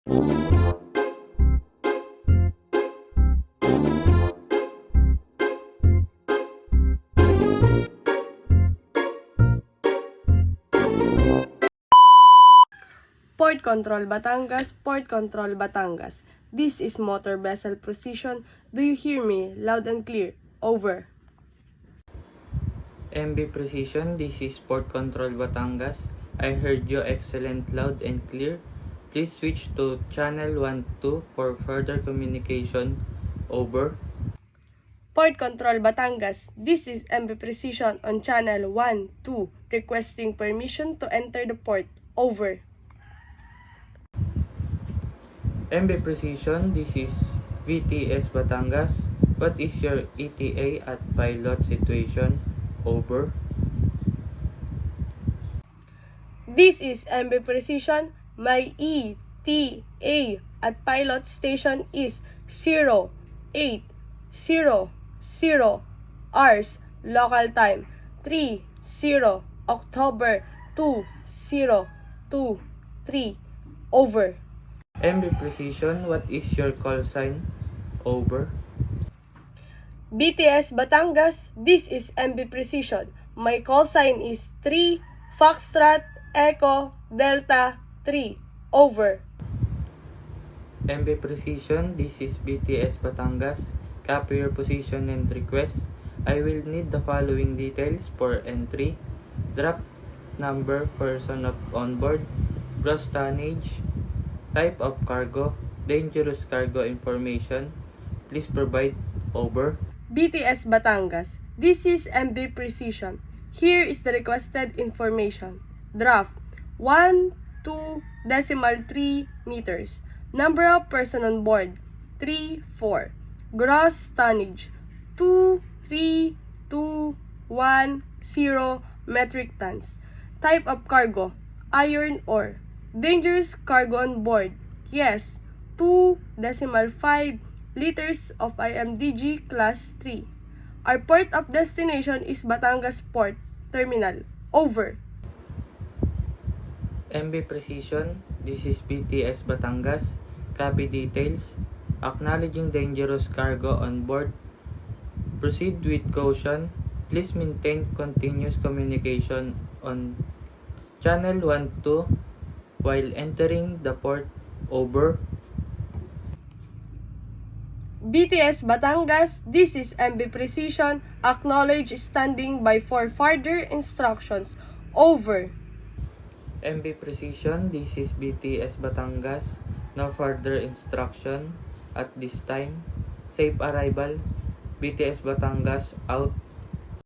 Port Control Batangas, Port Control Batangas. This is Motor Vessel Precision. Do you hear me? Loud and clear. Over. MB Precision, this is Port Control Batangas. I heard you excellent, loud and clear. Please switch to channel 12 for further communication. Over. Port Control Batangas. This is MB Precision on channel 12, requesting permission to enter the port. Over. MB Precision, this is VTS Batangas. What is your ETA at pilot situation? Over. This is MB Precision. My ETA at pilot station is 0800 hours local time 30 October 2023. Over. MB Precision, what is your call sign? Over. BTS Batangas, this is MB Precision. My call sign is 3 Foxtrot Echo Delta 3. Over. MB Precision, this is BTS Batangas. Copy your position and request. I will need the following details for entry: draft number, person on board, gross tonnage, type of cargo, dangerous cargo information. Please provide. Over. BTS Batangas, this is MB Precision. Here is the requested information. Draft 12.3 meters. Number of person on board 34. Gross tonnage 23,210 metric tons. Type of cargo iron ore. Dangerous cargo on board. Yes, 2.5 liters of IMDG Class 3. Our port of destination is Batangas Port Terminal. Over. MB Precision, this is BTS Batangas. Copy details. Acknowledging dangerous cargo on board. Proceed with caution. Please maintain continuous communication on channel 12 while entering the port. Over. BTS Batangas, this is MB Precision. Acknowledge standing by for further instructions. Over. MB Precision, this is BTS Batangas. No further instruction at this time. Safe arrival. BTS Batangas out.